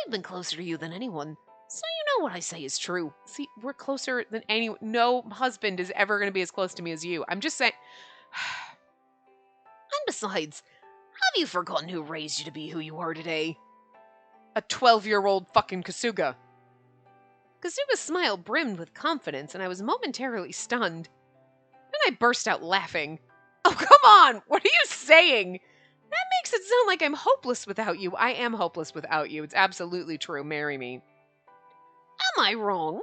I've been closer to you than anyone, so you know what I say is true. See, we're closer than anyone. No husband is ever going to be as close to me as you. I'm just saying. And besides, have you forgotten who raised you to be who you are today? A 12-year-old fucking Kasuga. Kasuga's smile brimmed with confidence, and I was momentarily stunned. Then I burst out laughing. Oh, come on! What are you saying? That makes it sound like I'm hopeless without you. I am hopeless without you. It's absolutely true. Marry me. Am I wrong?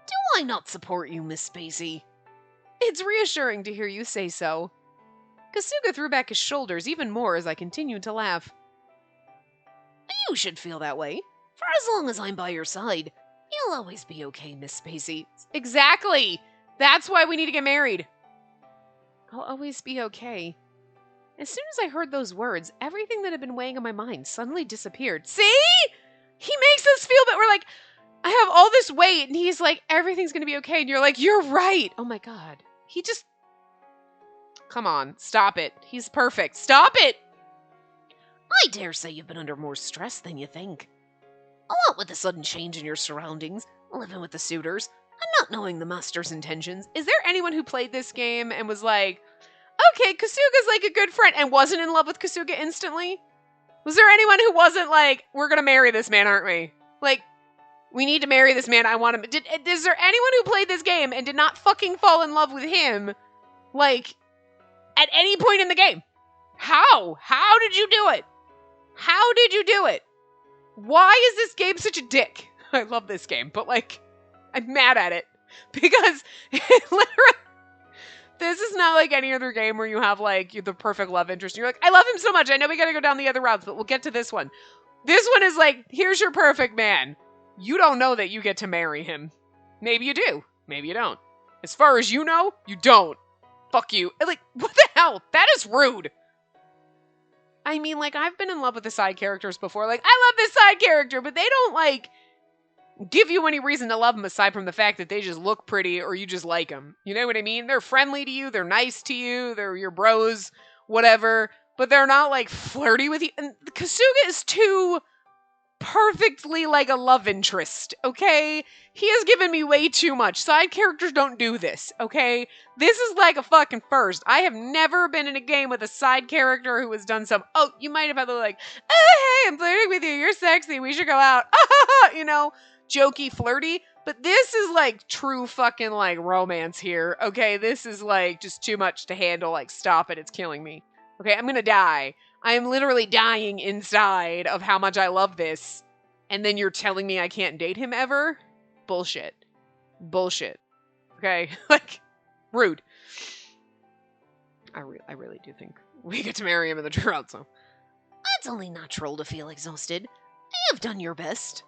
Do I not support you, Miss Spacey? It's reassuring to hear you say so. Kasuga threw back his shoulders even more as I continued to laugh. You should feel that way. For as long as I'm by your side, you'll always be okay, Miss Spacey. Exactly! That's why we need to get married. I'll always be okay. As soon as I heard those words, everything that had been weighing on my mind suddenly disappeared. See? He makes us feel that we're like, I have all this weight, and he's like, everything's gonna be okay, and you're like, you're right! Oh my god. He just... Come on, stop it. He's perfect. Stop it! I dare say you've been under more stress than you think. A lot with the sudden change in your surroundings, living with the suitors, and not knowing the master's intentions. Is there anyone who played this game and was like, okay, Kasuga's like a good friend, and wasn't in love with Kasuga instantly? Was there anyone who wasn't like, we're gonna marry this man, aren't we? Like, we need to marry this man, I want him. Is there anyone who played this game and did not fucking fall in love with him, like, at any point in the game? How? How did you do it? How did you do it? Why is this game such a dick? I love this game, but like, I'm mad at it. Because it literally, this is not like any other game where you have like the perfect love interest. You're like, I love him so much. I know we gotta go down the other routes, but we'll get to this one. This one is like, here's your perfect man. You don't know that you get to marry him. Maybe you do. Maybe you don't. As far as you know, you don't. Fuck you. Like, what the hell? That is rude. I mean, like, I've been in love with the side characters before. Like, I love this side character, but they don't, like, give you any reason to love them aside from the fact that they just look pretty or you just like them. You know what I mean? They're friendly to you. They're nice to you. They're your bros, whatever. But they're not, like, flirty with you. And Kasuga is too perfectly like a love interest, okay? He has given me way too much. Side characters don't do this, okay? This is like a fucking first. I have never been in a game with a side character who has done some, oh, you might have had the like, oh, hey, I'm flirting with you, you're sexy, we should go out, you know, jokey, flirty. But this is like true fucking like romance here, okay? This is like just too much to handle, like stop it, it's killing me. Okay, I'm gonna die. I am literally dying inside of how much I love this. And then you're telling me I can't date him ever? Bullshit. Bullshit. Okay? Like, rude. I really do think we get to marry him in the drought, so. It's only natural to feel exhausted. You have done your best.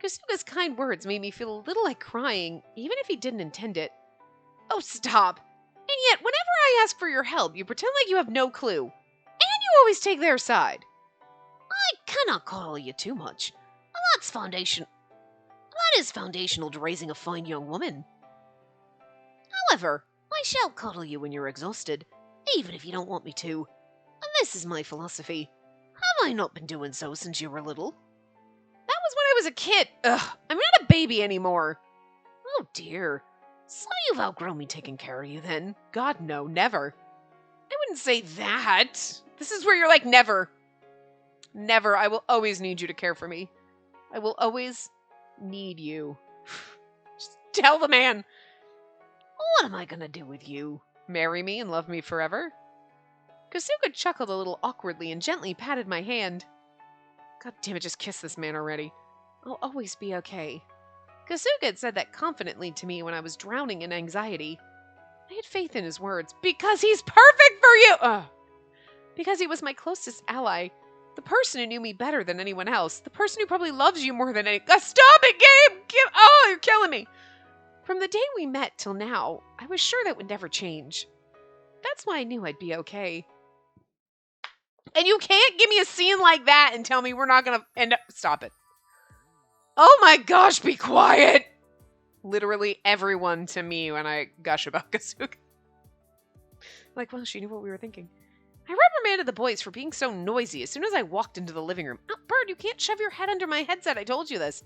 Kasuga's kind words made me feel a little like crying, even if he didn't intend it. Oh, stop. And yet, whenever I ask for your help, you pretend like you have no clue. You always take their side. I cannot coddle you too much. That is foundational to raising a fine young woman. However, I shall coddle you when you're exhausted, even if you don't want me to. And this is my philosophy. Have I not been doing so since you were little? That was when I was a kid. Ugh, I'm not a baby anymore. Oh dear. So you've outgrown me taking care of you then? God, no, never. I wouldn't say that. This is where you're like, never. Never. I will always need you to care for me. I will always need you. Just tell the man. What am I gonna do with you? Marry me and love me forever? Kasuga chuckled a little awkwardly and gently patted my hand. God damn it, just kiss this man already. I'll always be okay. Kasuga had said that confidently to me when I was drowning in anxiety. I had faith in his words. Because he's perfect for you! Ugh. Because he was my closest ally. The person who knew me better than anyone else. The person who probably loves you more than any- Stop it, Gabe! Oh, you're killing me! From the day we met till now, I was sure that would never change. That's why I knew I'd be okay. And you can't give me a scene like that and tell me we're not gonna end up... Stop it. Oh my gosh, be quiet! Literally everyone to me when I gush about Kasuga. Like, well, she knew what we were thinking. I reprimanded the boys for being so noisy as soon as I walked into the living room. Oh, Bird, you can't shove your head under my headset. I told you this.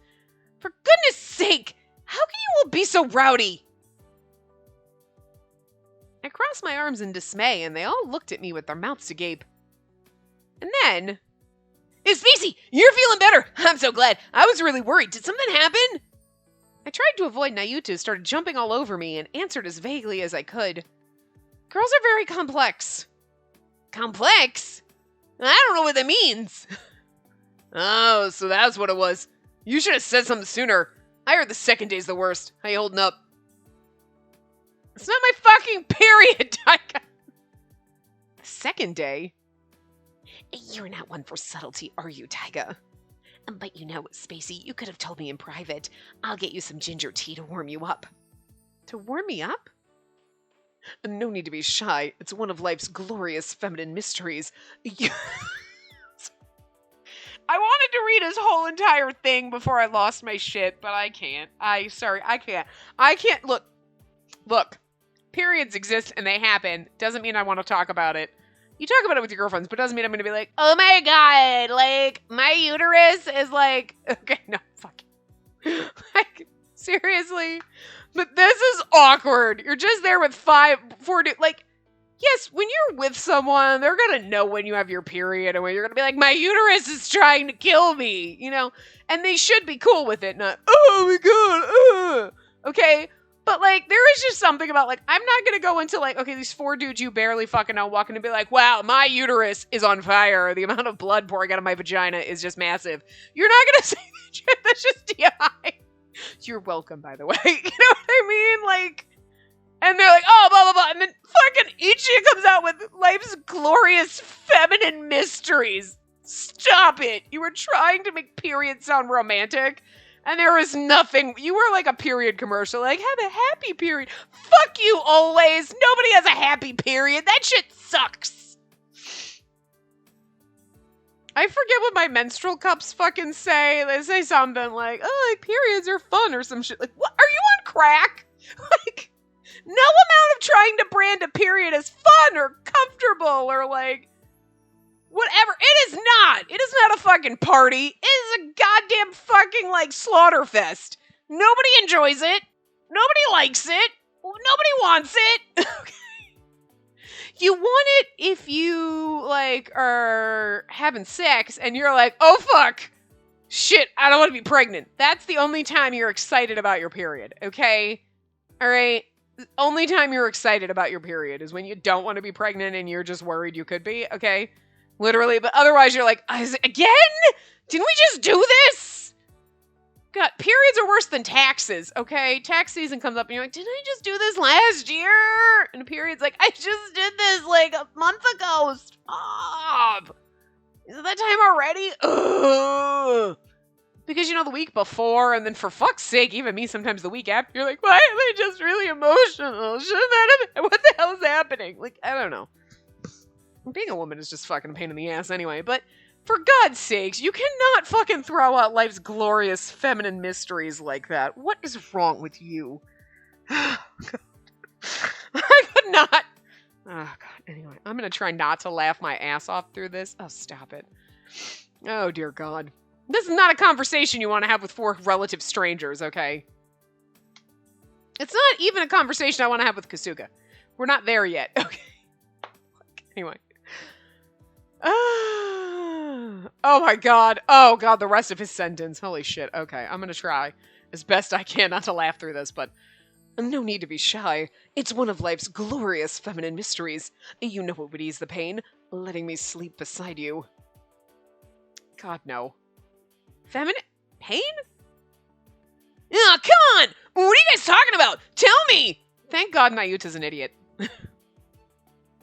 For goodness sake! How can you all be so rowdy? I crossed my arms in dismay, and they all looked at me with their mouths agape. And then... It's Spacey! You're feeling better! I'm so glad. I was really worried. Did something happen? I tried to avoid Naruto, started jumping all over me, and answered as vaguely as I could. Girls are very complex. Complex? I don't know what that means. Oh, so that's what it was. You should have said something sooner. I heard the second day's the worst. How you holding up? It's not my fucking period, Taika. The second day? You're not one for subtlety, are you, Taiga? But you know, Spacey, you could have told me in private. I'll get you some ginger tea to warm you up. To warm me up? No need to be shy. It's one of life's glorious feminine mysteries. I wanted to read his whole entire thing before I lost my shit, but I can't. I can't. Look. Periods exist and they happen. Doesn't mean I want to talk about it. You talk about it with your girlfriends, but doesn't mean I'm going to be like, oh my god, like, my uterus is like, okay, no, fuck. Like, seriously? But this is awkward. You're just there with 4 dudes. Like, yes, when you're with someone, they're going to know when you have your period and when you're going to be like, my uterus is trying to kill me, you know? And they should be cool with it, not, oh my god, okay? But, like, there is just something about, like, I'm not gonna go into, like, okay, these 4 dudes you barely fucking know walking and be like, wow, my uterus is on fire. The amount of blood pouring out of my vagina is just massive. You're not gonna say that shit. That's just TMI. You're welcome, by the way. You know what I mean? Like, and they're like, oh, blah, blah, blah. And then fucking Ichi comes out with life's glorious feminine mysteries. Stop it. You were trying to make period sound romantic. And there was nothing. You were like a period commercial. Like, have a happy period. Fuck you always. Nobody has a happy period. That shit sucks. I forget what my menstrual cups fucking say. They say something like, oh, like, periods are fun or some shit. Like, what? Are you on crack? Like, no amount of trying to brand a period as fun or comfortable or like, whatever. It is not. It is not a fucking party. It is a goddamn fucking, like, slaughter fest. Nobody enjoys it. Nobody likes it. Nobody wants it. Okay. You want it if you, like, are having sex and you're like, oh, fuck. Shit, I don't want to be pregnant. That's the only time you're excited about your period, okay? All right? The only time you're excited about your period is when you don't want to be pregnant and you're just worried you could be, okay? Literally, but otherwise you're like, again? Didn't we just do this? God, periods are worse than taxes, okay? Tax season comes up and you're like, didn't I just do this last year? And a period's like, I just did this like a month ago. Stop. Is it that time already? Ugh. Because, you know, the week before, and then for fuck's sake, even me sometimes the week after, you're like, why am I just really emotional? Shouldn't that have... What the hell is happening? Like, I don't know. Being a woman is just fucking a pain in the ass anyway, but for God's sakes, you cannot fucking throw out life's glorious feminine mysteries like that. What is wrong with you? I could not. Oh, God. Anyway, I'm going to try not to laugh my ass off through this. Oh, stop it. Oh, dear God. This is not a conversation you want to have with 4 relative strangers, okay? It's not even a conversation I want to have with Kasuga. We're not there yet, okay? Anyway. Oh my god. Oh god, the rest of his sentence. Holy shit. Okay, I'm gonna try as best I can not to laugh through this, but no need to be shy. It's one of life's glorious feminine mysteries. You know what would ease the pain? Letting me sleep beside you. God, no. Feminine? Pain? Oh, come on! What are you guys talking about? Tell me! Thank God Nayuta's an idiot.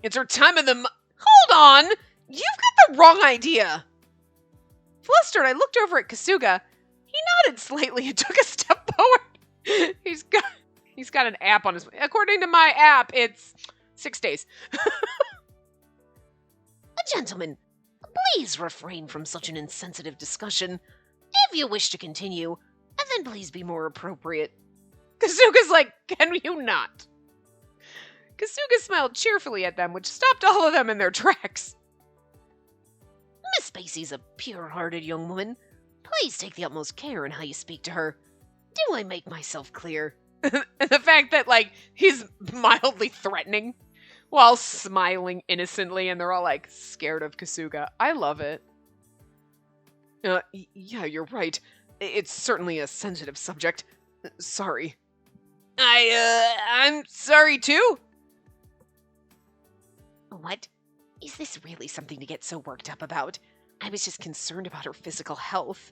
It's her time of the Hold on! You've got the wrong idea! Flustered, I looked over at Kasuga. He nodded slightly and took a step forward. He's got an app on his... According to my app, it's 6 days. Gentlemen, please refrain from such an insensitive discussion. If you wish to continue, then please be more appropriate. Kasuga's like, can you not? Kasuga smiled cheerfully at them, which stopped all of them in their tracks. Miss Spacey's a pure-hearted young woman. Please take the utmost care in how you speak to her. Do I make myself clear? The fact that, like, he's mildly threatening while smiling innocently, and they're all, like, scared of Kasuga. I love it. Yeah, you're right. It's certainly a sensitive subject. Sorry. I'm sorry too? What? Is this really something to get so worked up about? I was just concerned about her physical health.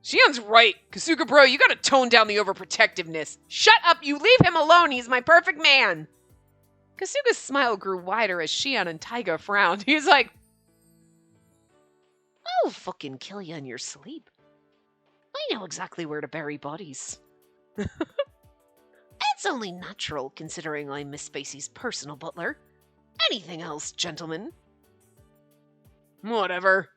Shion's right. Kasuga bro, you gotta tone down the overprotectiveness. Shut up, you leave him alone, he's my perfect man. Kasuga's smile grew wider as Shion and Taiga frowned. He's like, I'll fucking kill you in your sleep. I know exactly where to bury bodies. It's only natural, considering I'm Miss Spacey's personal butler. Anything else, gentlemen? Whatever.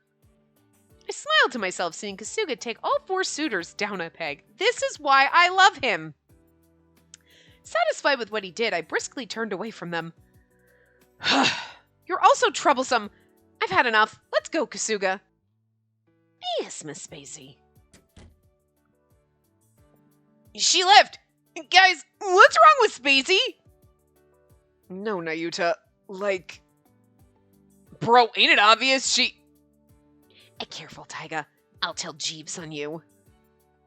I smiled to myself seeing Kasuga take all 4 suitors down a peg. This is why I love him. Satisfied with what he did, I briskly turned away from them. You're also troublesome. I've had enough. Let's go, Kasuga. Yes, Miss Spacey. She left! Guys, what's wrong with Spacey? No, Nayuta. Like... Bro, ain't it obvious she... Careful, Taiga. I'll tell Jeeves on you.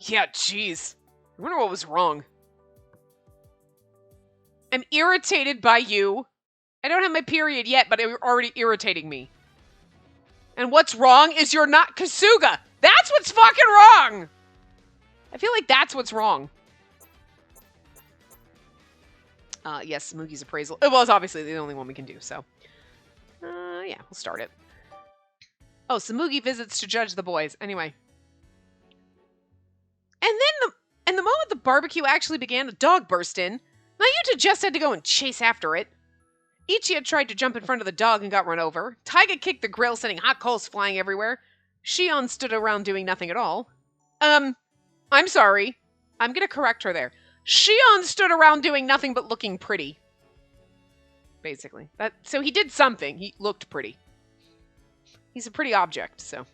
Yeah, jeez. I wonder what was wrong. I'm irritated by you. I don't have my period yet, but you're already irritating me. And what's wrong is you're not Kasuga! That's what's fucking wrong! I feel like that's what's wrong. Yes, Samuki's appraisal. Well, it's obviously the only one we can do, so. Yeah, we'll start it. Oh, Samuki visits to judge the boys. Anyway. And the moment the barbecue actually began, a dog burst in. Nayuta just had to go and chase after it. Ichi had tried to jump in front of the dog and got run over. Taiga kicked the grill, sending hot coals flying everywhere. Shion stood around doing nothing at all. I'm sorry. I'm gonna correct her there. Shion stood around doing nothing but looking pretty. Basically. So he did something. He looked pretty. He's a pretty object, so.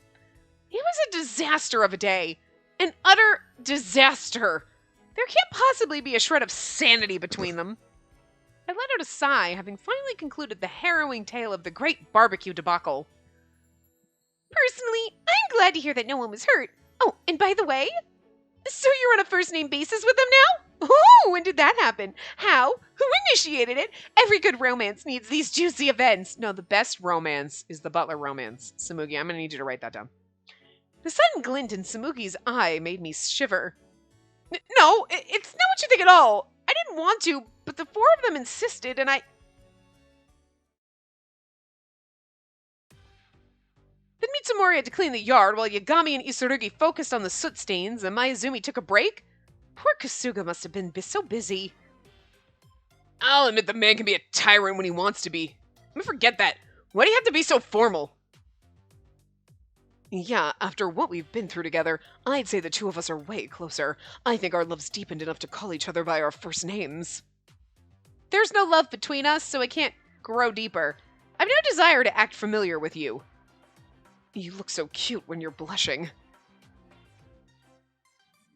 It was a disaster of a day. An utter disaster. There can't possibly be a shred of sanity between them. I let out a sigh, having finally concluded the harrowing tale of the great barbecue debacle. Personally, I'm glad to hear that no one was hurt. Oh, and by the way, so you're on a first-name basis with them now? Oh, when did that happen? How? Who initiated it? Every good romance needs these juicy events. No, the best romance is the butler romance. Samuki, I'm gonna need you to write that down. The sudden glint in Samuki's eye made me shiver. No, it's not what you think at all. I didn't want to, but the 4 of them insisted, and I... Then Mitsumori had to clean the yard while Yagami and Isurugi focused on the soot stains, and Mayuzumi took a break? Poor Kasuga must have been so busy. I'll admit the man can be a tyrant when he wants to be. Let me forget that. Why do you have to be so formal? Yeah, after what we've been through together, I'd say the 2 of us are way closer. I think our love's deepened enough to call each other by our first names. There's no love between us, so it can't grow deeper. I've no desire to act familiar with you. You look so cute when you're blushing.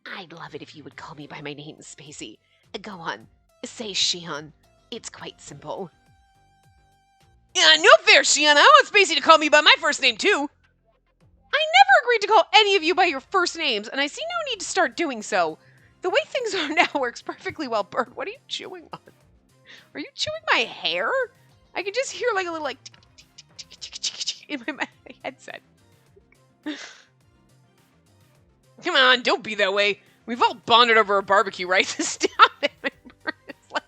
I'd love it if you would call me by my name, Spacey. Go on. Say Shion. It's quite simple. Yeah, no fair, Shion. I want Spacey to call me by my first name, too. I never agreed to call any of you by your first names, and I see no need to start doing so. The way things are now works perfectly well. Bird, what are you chewing on? Are you chewing my hair? I can just hear like a little like in my headset. Come on, don't be that way. We've all bonded over a barbecue, right? Stop it. It's like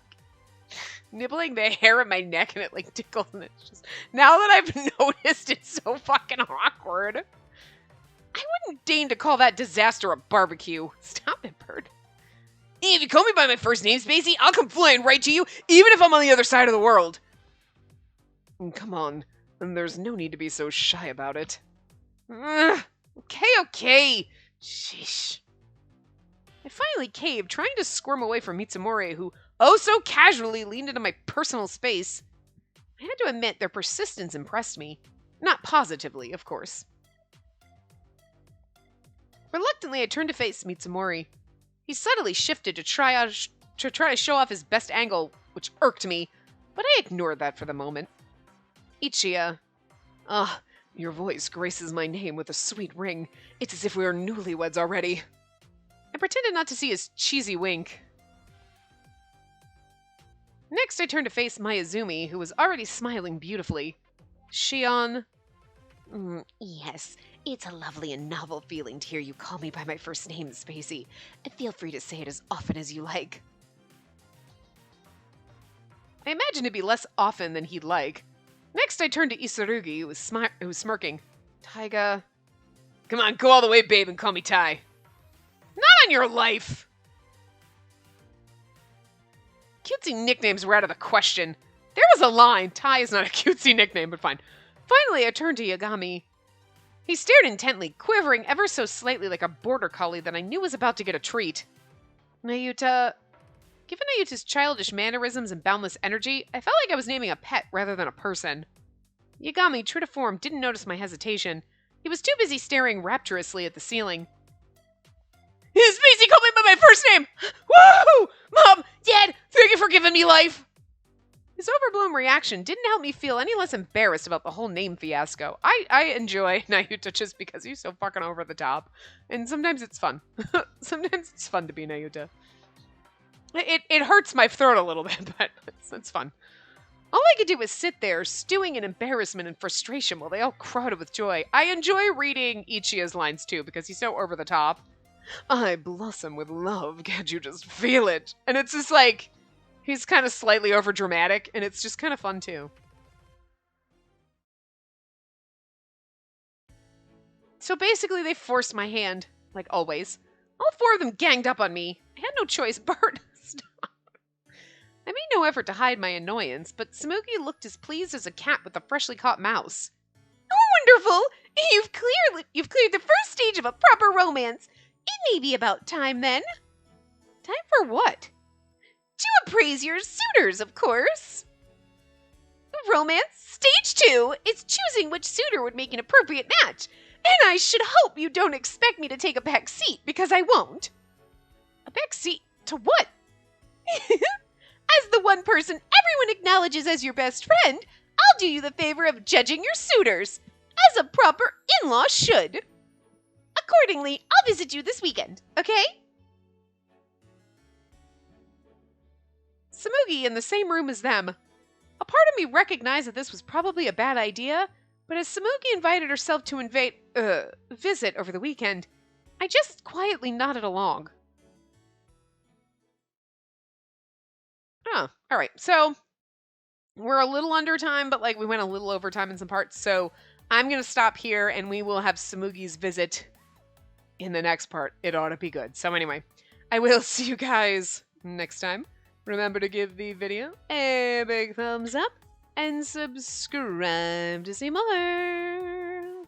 nibbling the hair of my neck and it like tickles and it's just... Now that I've noticed, it's so fucking awkward. I wouldn't deign to call that disaster a barbecue. Stop it, Bird. If you call me by my first name, Spacey, I'll come flying right to you, even if I'm on the other side of the world. Come on, and there's no need to be so shy about it. Okay. Sheesh. I finally caved, trying to squirm away from Mitsumori, who oh so casually leaned into my personal space. I had to admit their persistence impressed me. Not positively, of course. Reluctantly, I turned to face Mitsumori. He subtly shifted to try to show off his best angle, which irked me, but I ignored that for the moment. Ichiya. Ah, your voice graces my name with a sweet ring. It's as if we were newlyweds already. I pretended not to see his cheesy wink. Next, I turned to face Mayuzumi, who was already smiling beautifully. Shion. Yes, it's a lovely and novel feeling to hear you call me by my first name, Spacey. Feel free to say it as often as you like. I imagine it'd be less often than he'd like. Next, I turned to Isurugi, who was smirking. Taiga. Come on, go all the way, babe, and call me Tai. Not on your life! Cutesy nicknames were out of the question. There was a line. Tai is not a cutesy nickname, but fine. Finally, I turned to Yagami. He stared intently, quivering ever so slightly like a border collie that I knew was about to get a treat. Nayuta. Given Nayuta's childish mannerisms and boundless energy, I felt like I was naming a pet rather than a person. Yagami, true to form, didn't notice my hesitation. He was too busy staring rapturously at the ceiling. Spacey called me by my first name! Woo! Mom! Dad! Thank you for giving me life! His overblown reaction didn't help me feel any less embarrassed about the whole name fiasco. I enjoy Nayuta just because he's so fucking over the top. And sometimes it's fun. Sometimes it's fun to be Nayuta. It hurts my throat a little bit, but it's fun. All I could do was sit there, stewing in embarrassment and frustration while they all crowded with joy. I enjoy reading Ichiya's lines too, because he's so over the top. I blossom with love, can't you just feel it? And it's just like, he's kind of slightly overdramatic, and it's just kind of fun too. So basically, they forced my hand, like always. All four of them ganged up on me. I had no choice. Bart, stop. I made no effort to hide my annoyance, but Samuki looked as pleased as a cat with a freshly caught mouse. Oh, wonderful! You've cleared the first stage of a proper romance. It may be about time then. Time for what? To appraise your suitors, of course. Romance stage 2 is choosing which suitor would make an appropriate match. And I should hope you don't expect me to take a back seat, because I won't. A back seat? To what? As the one person everyone acknowledges as your best friend, I'll do you the favor of judging your suitors, as a proper in-law should. Accordingly, I'll visit you this weekend, okay? Samuki in the same room as them. A part of me recognized that this was probably a bad idea, but as Samuki invited herself to visit over the weekend, I just quietly nodded along. Oh, alright, so we're a little under time, but like we went a little over time in some parts, so I'm going to stop here and we will have Samuki's visit in the next part. It ought to be good. So anyway, I will see you guys next time. Remember to give the video a big thumbs up and subscribe to see more.